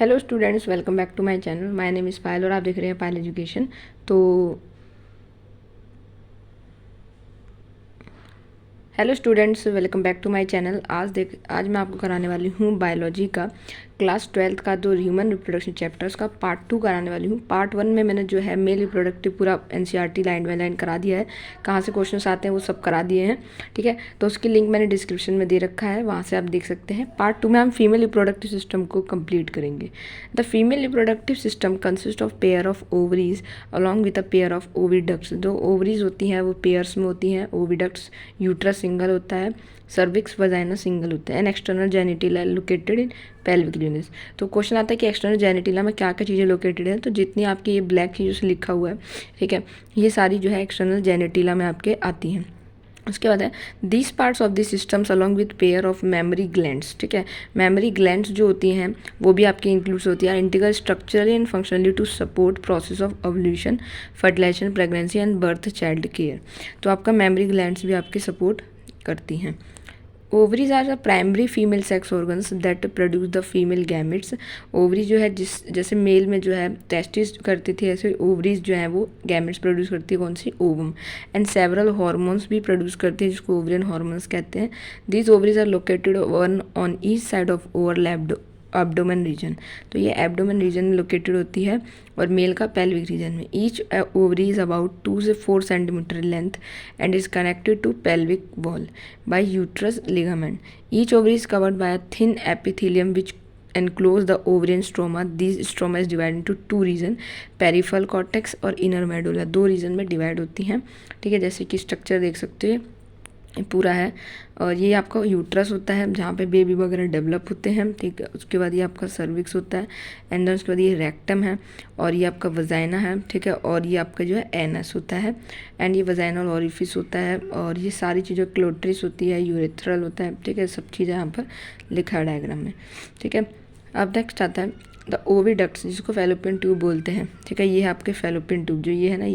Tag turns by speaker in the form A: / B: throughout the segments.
A: Hello students, welcome back to my channel. My name is Payal और आप देख रहे हैं पायल एजुकेशन। तो hello students, welcome back to my channel. आज मैं आपको कराने वाली हूँ बायोलॉजी का क्लास 12th का जो ह्यूमन रिप्रोडक्शन चैप्टर्स का पार्ट 2 कराने वाली हूँ। पार्ट 1 में मैंने जो है मेल रिप्रोडक्टिव पूरा एनसीईआरटी लाइन बाय लाइन करा दिया है, कहाँ से क्वेश्चंस आते हैं वो सब करा दिए हैं। ठीक है, तो उसकी लिंक मैंने डिस्क्रिप्शन में दे रखा है, वहाँ से आप देख सकते हैं। पार्ट 2 में हम फीमेल रिप्रोडक्टिव सिस्टम को कंप्लीट करेंगे। The female reproductive system consist of pair of ovaries along with a pair of oviducts. जो ओवरीज होती हैं वो पेयर्स में होती हैं, ओविडक्ट्स यूट्रस सिंगल होता है, सर्विक्स वजाइना सिंगल होता है, and external genitalia located in pelvic यूनिस। तो क्वेश्चन आता है कि एक्सटर्नल जेनिटिला में क्या क्या चीज़ें लोकेटेड है। तो जितनी आपकी ये ब्लैक चीज़ों से लिखा हुआ है, ठीक है, ये सारी जो है एक्सटर्नल जेनिटिला में आपके आती हैं। उसके बाद है this parts of this systems along with pair of mammary glands. ठीक है, मेमोरी ग्लैंड्स जो होती हैं वो भी आपकी इंक्लूड्स होती है, integral structurally and functionally to support process of evolution, fertilisation, pregnancy and birth, child care. तो आपका मेमोरी ग्लैंड्स भी आपके सपोर्ट करती हैं। Ovaries are the primary female sex organs that produce the female gametes. Ovary जो है जैसे mail में जो है टेस्टिस करती थी, ऐसे ओवरीज जो है वो गैमेट्स प्रोड्यूस करती है, कौन सी, ओवम। एंड सेवरल हार्मोन्स भी प्रोड्यूस करती है जिसको ओवरियन हार्मोन्स कहते हैं। These ovaries are located one on each side of overlapped abdomen region. तो ये एब्डोमेन रीजन में लोकेटेड होती है और मेल का पेल्विक रीजन में। ईच ओवरी इज अबाउट 2 से 4 centimetre length and is connected to pelvic wall by uterus ligament. Each ovary is covered by a thin epithelium which enclose the ovarian stroma. These stroma is divided into 2 region, peripheral cortex और inner medulla। 2 reason में divide होती हैं। ठीक है, जैसे कि structure देख सकते हैं पूरा है। और ये आपका यूट्रस होता है जहाँ पे बेबी वगैरह डेवलप होते हैं। ठीक है, उसके बाद ये आपका सर्विक्स होता है, एंड देन उसके बाद ये रेक्टम है, और ये आपका वजाइना है। ठीक है, और ये आपका जो है एनस होता है, एंड ये वजाइनल ओरिफिस होता है, और ये सारी चीज़ें क्लोट्रिस होती है, यूरेथ्रल होता है। ठीक है, सब चीज़ें यहाँ पर लिखा है डायग्राम में। ठीक है, अब नेक्स्ट आता है द ओविडक्ट्स, जिसको फैलोपियन ट्यूब बोलते हैं। ठीक है, ये है आपके फैलोपियन ट्यूब, जो ये है ना,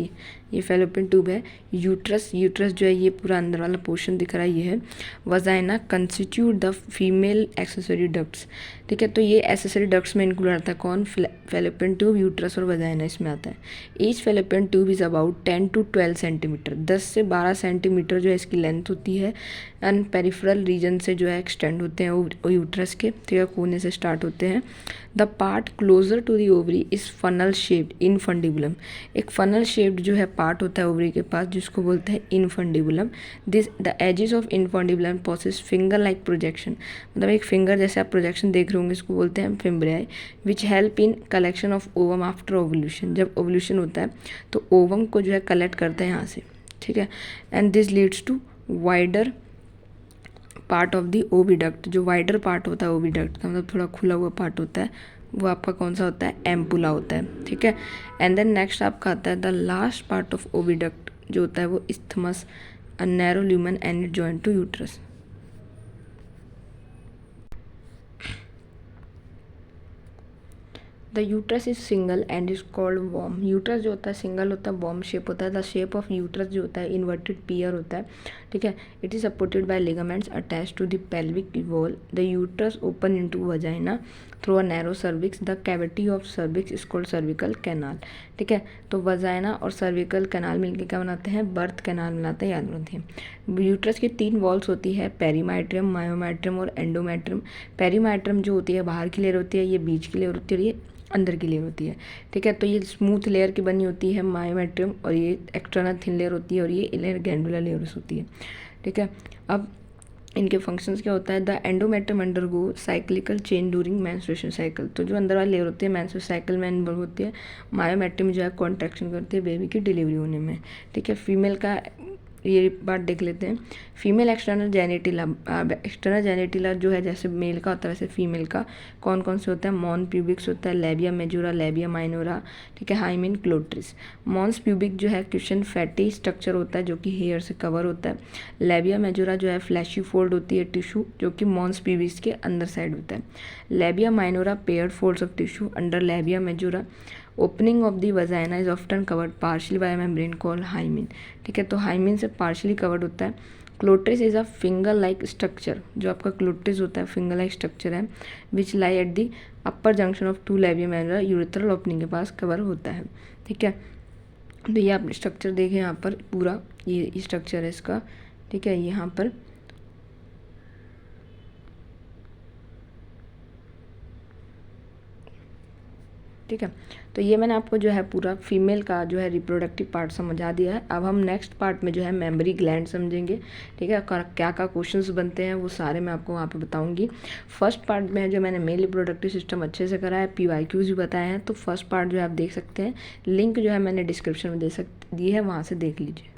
A: ये फैलोपियन ट्यूब है। यूट्रस जो है ये पूरा अंदर वाला पोर्शन दिख रहा है, ये है। Vagina constitute the female accessory ducts. ठीक है, तो ये एक्सेसरी डक्ट्स में इंक्लूड आता है कौन, फैलोपियन ट्यूब, यूट्रस और वजाइना इसमें आता है। Each fallopian tube is about 10 to 12 centimetre, 10 से 12 सेंटीमीटर जो है इसकी लेंथ होती है, एंड पेरिफेरल रीजन से जो है एक्सटेंड होते हैं यूट्रस के। ठीक है, कोने से स्टार्ट होते हैं। The part closer to the ovary is funnel shaped infundibulum. एक फनल शेप्ड जो है पार्ट होता है ओवरी के पास, जिसको बोलते हैं infundibulum. This the edges of infundibulum possess finger like projection. मतलब एक फिंगर जैसे आप प्रोजेक्शन देख रहे होंगे, इसको बोलते हैं fimbriae, which help in collection of ovum after ovulation. जब ओवल्यूशन होता है तो ओवम को जो है कलेक्ट करता है यहाँ से। ठीक है, and this leads to wider part of the oviduct. जो वाइडर पार्ट होता है ओविडक्ट का, मतलब थोड़ा खुला हुआ पार्ट होता है, वो आपका कौन सा होता है, एम्पुला होता है। ठीक है, एंड देन नेक्स्ट आपका आता है the last part of oviduct, जो होता है वो isthmus, a narrow lumen and it joint to uterus. The uterus is single and is called वॉर्म। यूट्रस जो होता है सिंगल होता है, वॉर्म शेप होता है। द शेप ऑफ यूट्रस जो होता है इन्वर्टेड पियर होता है। ठीक है, it is supported by ligaments attach to the pelvic wall. The uterus open into vagina through a narrow cervix. The cavity of cervix is called cervical canal. ठीक है, तो वजाइना और सर्विकल कैनाल मिलकर क्या बनाते हैं, बर्थ कैनाल बनाते हैं, याद रखिए। यूट्रस की 3 वॉल्स होती है, पेरीमाइट्रियम, मायोमाइट्रियम और एंडोमेट्रियम। पेरीमाइट्रियम जो होती है बाहर की लेयर होती है, ये बीच की लेयर होती है, और ये अंदर की लेयर होती है। ठीक है, तो ये स्मूथ लेयर की बनी होती है मायोमेट्रियम, और ये एक्सटर्नल थिन लेयर होती है, और ये इनर ग्लैंडुलर लेयर्स होती है। ठीक है, अब इनके फंक्शंस क्या होता है, the endometrium undergo cyclical change during menstruation cycle. तो जो अंदर वाली लेयर होती है मेंस्ट्रुएशन साइकिल में इन्वॉल्व होती है। मायोमेट्रियम जो है कॉन्ट्रैक्शन करती है बेबी की डिलीवरी होने में। ठीक है, फीमेल का ये बात देख लेते हैं। फीमेल एक्सटर्नल जेनेटिला जो है जैसे मेल का होता है वैसे फीमेल का कौन कौन से होता है, मॉन प्यूबिक्स होता है, लेबिया मेजोरा, लेबिया माइनोरा। ठीक है, हाइमेन, क्लोट्रिस। मॉन्स प्यूबिक जो है क्वेश्चन फैटी स्ट्रक्चर होता है जो कि हेयर से कवर होता है। लेबिया मेजोरा जो है फ्लैशी फोल्ड होती है टिश्यू, जो कि मॉन्स प्यूबिक्स के अंदर साइड होता है। Labia minora paired folds of tissue under labia majora. Opening of the vagina is often covered partially by membrane called hymen. ठीक है, तो हाइमिन से पार्शियली कवर्ड होता है clitoris is a finger like structure, जो आपका क्लोट्रिस होता है फिंगर लाइक स्ट्रक्चर है, which lie at the upper junction of two labium and urethral opening के पास कवर होता है। ठीक है, तो ये आप स्ट्रक्चर देखें यहाँ पर पूरा ये स्ट्रक्चर है इसका। ठीक है, यहाँ पर ठीक है, तो ये मैंने आपको जो है पूरा फीमेल का जो है रिप्रोडक्टिव पार्ट समझा दिया है। अब हम नेक्स्ट पार्ट में जो है मेमोरी ग्लैंड समझेंगे। ठीक है, क्या क्या क्वेश्चंस बनते हैं वो सारे मैं आपको वहाँ पे बताऊंगी। फर्स्ट पार्ट में जो मैंने मेल रिप्रोडक्टिव सिस्टम अच्छे से करा है, PYQs भी बताए हैं, तो फर्स्ट पार्ट जो है आप देख सकते हैं, लिंक जो है मैंने डिस्क्रिप्शन में दी है, वहाँ से देख लीजिए।